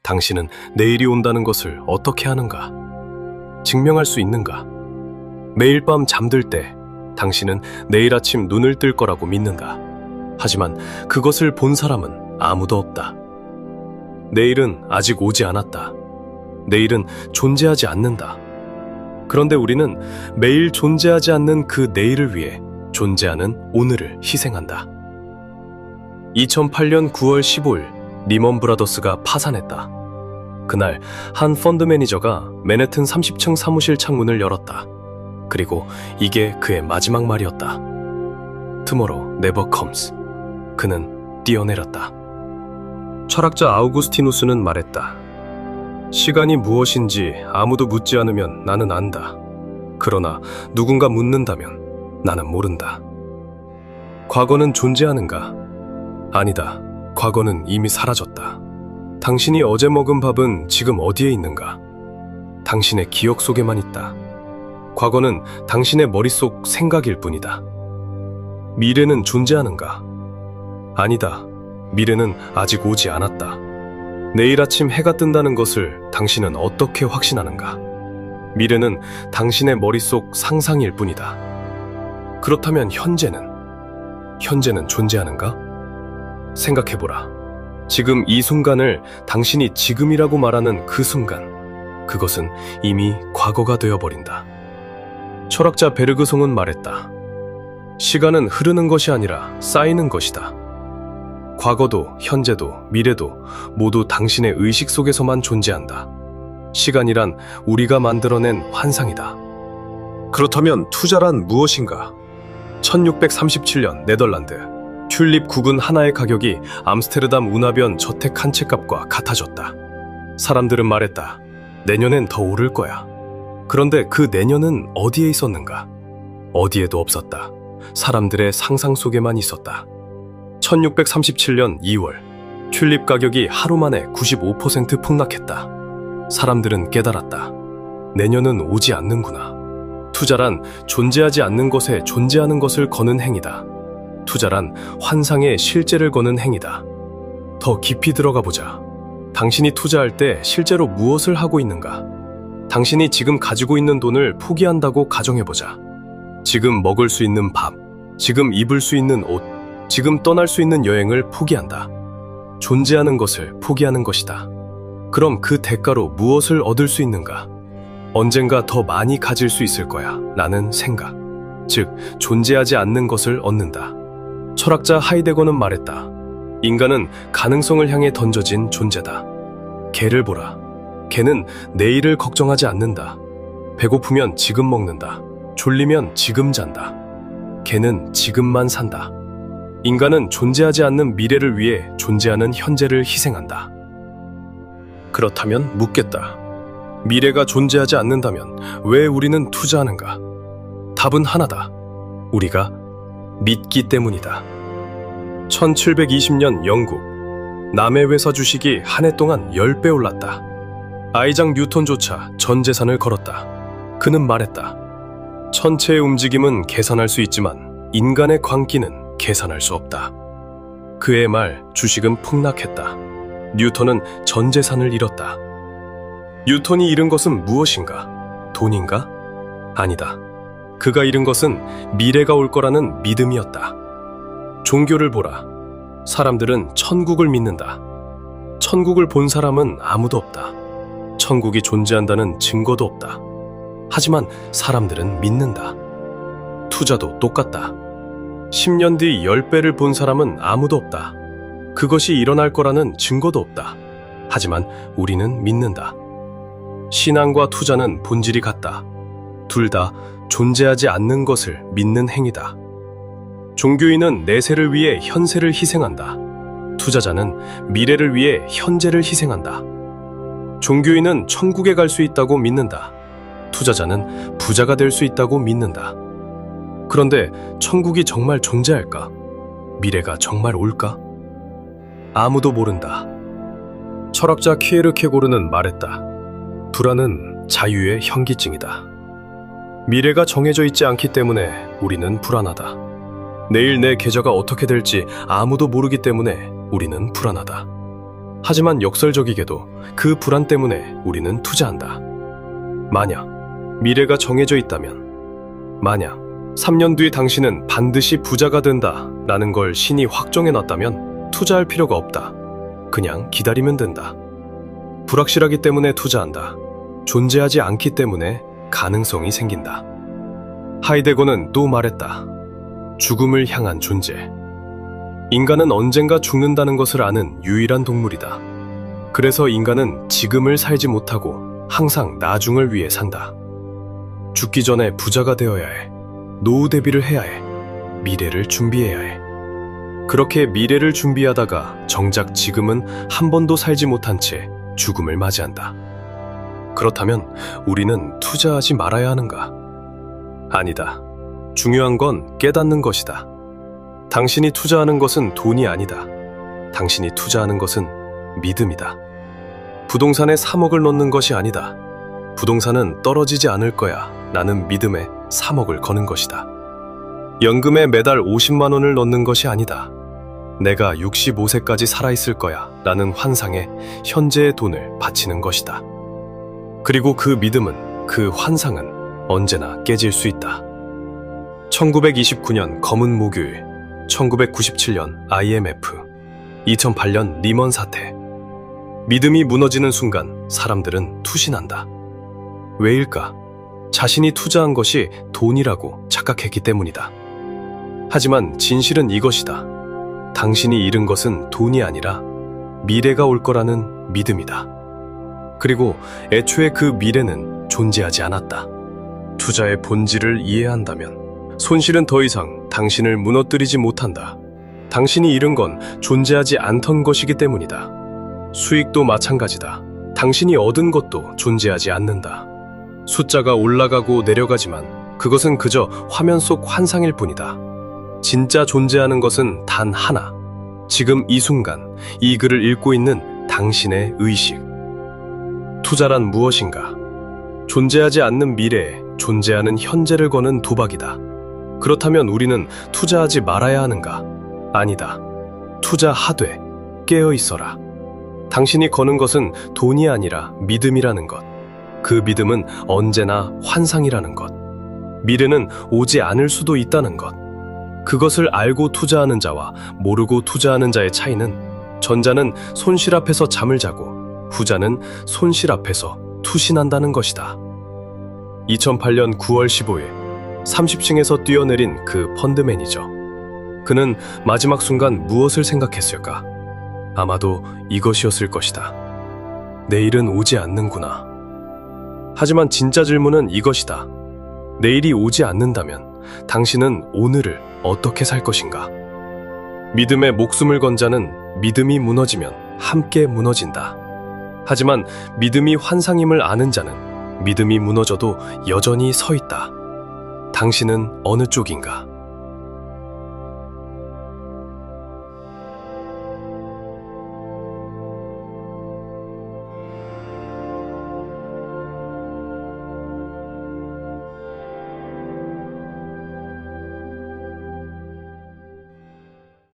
당신은 내일이 온다는 것을 어떻게 아는가? 증명할 수 있는가? 매일 밤 잠들 때 당신은 내일 아침 눈을 뜰 거라고 믿는다. 하지만 그것을 본 사람은 아무도 없다. 내일은 아직 오지 않았다. 내일은 존재하지 않는다. 그런데 우리는 매일 존재하지 않는 그 내일을 위해 존재하는 오늘을 희생한다. 2008년 9월 15일 리먼 브라더스가 파산했다. 그날 한 펀드 매니저가 맨해튼 30층 사무실 창문을 열었다. 그리고 이게 그의 마지막 말이었다. Tomorrow never comes. 그는 뛰어내렸다. 철학자 아우구스티누스는 말했다. 시간이 무엇인지 아무도 묻지 않으면 나는 안다. 그러나 누군가 묻는다면 나는 모른다. 과거는 존재하는가? 아니다. 과거는 이미 사라졌다. 당신이 어제 먹은 밥은 지금 어디에 있는가? 당신의 기억 속에만 있다. 과거는 당신의 머릿속 생각일 뿐이다. 미래는 존재하는가? 아니다. 미래는 아직 오지 않았다. 내일 아침 해가 뜬다는 것을 당신은 어떻게 확신하는가? 미래는 당신의 머릿속 상상일 뿐이다. 그렇다면 현재는 존재하는가? 생각해보라. 지금 이 순간을 당신이 지금이라고 말하는 그 순간, 그것은 이미 과거가 되어버린다. 철학자 베르그송은 말했다. 시간은 흐르는 것이 아니라 쌓이는 것이다. 과거도 현재도 미래도 모두 당신의 의식 속에서만 존재한다. 시간이란 우리가 만들어낸 환상이다. 그렇다면 투자란 무엇인가? 1637년 네덜란드 튤립 구근 하나의 가격이 암스테르담 운하변 저택 한 채 값과 같아졌다. 사람들은 말했다. 내년엔 더 오를 거야. 그런데 그 내년은 어디에 있었는가? 어디에도 없었다. 사람들의 상상 속에만 있었다. 1637년 2월 튤립 가격이 하루 만에 95% 폭락했다. 사람들은 깨달았다. 내년은 오지 않는구나. 투자란 존재하지 않는 것에 존재하는 것을 거는 행위다. 투자란 환상에 실제를 거는 행위다. 더 깊이 들어가 보자. 당신이 투자할 때 실제로 무엇을 하고 있는가? 당신이 지금 가지고 있는 돈을 포기한다고 가정해보자. 지금 먹을 수 있는 밥, 지금 입을 수 있는 옷, 지금 떠날 수 있는 여행을 포기한다. 존재하는 것을 포기하는 것이다. 그럼 그 대가로 무엇을 얻을 수 있는가? 언젠가 더 많이 가질 수 있을 거야 라는 생각, 즉 존재하지 않는 것을 얻는다. 철학자 하이데거는 말했다. 인간은 가능성을 향해 던져진 존재다. 개를 보라. 개는 내일을 걱정하지 않는다. 배고프면 지금 먹는다. 졸리면 지금 잔다. 개는 지금만 산다. 인간은 존재하지 않는 미래를 위해 존재하는 현재를 희생한다. 그렇다면 묻겠다. 미래가 존재하지 않는다면 왜 우리는 투자하는가? 답은 하나다. 우리가 믿기 때문이다. 1720년 영국 남의 회사 주식이 한 해 동안 10배 올랐다. 아이작 뉴턴조차 전 재산을 걸었다. 그는 말했다. 천체의 움직임은 계산할 수 있지만 인간의 광기는 계산할 수 없다. 그의 말 주식은 폭락했다. 뉴턴은 전 재산을 잃었다. 뉴턴이 잃은 것은 무엇인가? 돈인가? 아니다. 그가 잃은 것은 미래가 올 거라는 믿음이었다. 종교를 보라. 사람들은 천국을 믿는다. 천국을 본 사람은 아무도 없다. 천국이 존재한다는 증거도 없다. 하지만 사람들은 믿는다. 투자도 똑같다. 10년 뒤 10배를 본 사람은 아무도 없다. 그것이 일어날 거라는 증거도 없다. 하지만 우리는 믿는다. 신앙과 투자는 본질이 같다. 둘 다 존재하지 않는 것을 믿는 행위다. 종교인은 내세를 위해 현세를 희생한다. 투자자는 미래를 위해 현재를 희생한다. 종교인은 천국에 갈 수 있다고 믿는다. 투자자는 부자가 될 수 있다고 믿는다. 그런데 천국이 정말 존재할까? 미래가 정말 올까? 아무도 모른다. 철학자 키에르케고르는 말했다. 불안은 자유의 현기증이다. 미래가 정해져 있지 않기 때문에 우리는 불안하다. 내일 내 계좌가 어떻게 될지 아무도 모르기 때문에 우리는 불안하다. 하지만 역설적이게도 그 불안 때문에 우리는 투자한다. 만약 미래가 정해져 있다면, 만약 3년 뒤 당신은 반드시 부자가 된다 라는 걸 신이 확정해놨다면 투자할 필요가 없다. 그냥 기다리면 된다. 불확실하기 때문에 투자한다. 존재하지 않기 때문에 가능성이 생긴다. 하이데거는 또 말했다. 죽음을 향한 존재. 인간은 언젠가 죽는다는 것을 아는 유일한 동물이다. 그래서 인간은 지금을 살지 못하고 항상 나중을 위해 산다. 죽기 전에 부자가 되어야 해. 노후 대비를 해야 해. 미래를 준비해야 해. 그렇게 미래를 준비하다가 정작 지금은 한 번도 살지 못한 채 죽음을 맞이한다. 그렇다면 우리는 투자하지 말아야 하는가? 아니다. 중요한 건 깨닫는 것이다. 당신이 투자하는 것은 돈이 아니다. 당신이 투자하는 것은 믿음이다. 부동산에 3억을 넣는 것이 아니다. 부동산은 떨어지지 않을 거야 라는 믿음에 3억을 거는 것이다. 연금에 매달 50만 원을 넣는 것이 아니다. 내가 65세까지 살아있을 거야 라는 환상에 현재의 돈을 바치는 것이다. 그리고 그 믿음은, 그 환상은 언제나 깨질 수 있다. 1929년 검은 목요일, 1997년 IMF, 2008년 리먼 사태. 믿음이 무너지는 순간 사람들은 투신한다. 왜일까? 자신이 투자한 것이 돈이라고 착각했기 때문이다. 하지만 진실은 이것이다. 당신이 잃은 것은 돈이 아니라 미래가 올 거라는 믿음이다. 그리고 애초에 그 미래는 존재하지 않았다. 투자의 본질을 이해한다면 손실은 더 이상 당신을 무너뜨리지 못한다. 당신이 잃은 건 존재하지 않던 것이기 때문이다. 수익도 마찬가지다. 당신이 얻은 것도 존재하지 않는다. 숫자가 올라가고 내려가지만 그것은 그저 화면 속 환상일 뿐이다. 진짜 존재하는 것은 단 하나. 지금 이 순간 이 글을 읽고 있는 당신의 의식. 투자란 무엇인가? 존재하지 않는 미래에 존재하는 현재를 거는 도박이다. 그렇다면 우리는 투자하지 말아야 하는가? 아니다. 투자하되 깨어 있어라. 당신이 거는 것은 돈이 아니라 믿음이라는 것. 그 믿음은 언제나 환상이라는 것. 미래는 오지 않을 수도 있다는 것. 그것을 알고 투자하는 자와 모르고 투자하는 자의 차이는, 전자는 손실 앞에서 잠을 자고 후자는 손실 앞에서 투신한다는 것이다. 2008년 9월 15일 30층에서 뛰어내린 그 펀드 매니저. 그는 마지막 순간 무엇을 생각했을까? 아마도 이것이었을 것이다. 내일은 오지 않는구나. 하지만 진짜 질문은 이것이다. 내일이 오지 않는다면 당신은 오늘을 어떻게 살 것인가? 믿음에 목숨을 건 자는 믿음이 무너지면 함께 무너진다. 하지만 믿음이 환상임을 아는 자는 믿음이 무너져도 여전히 서 있다. 당신은 어느 쪽인가?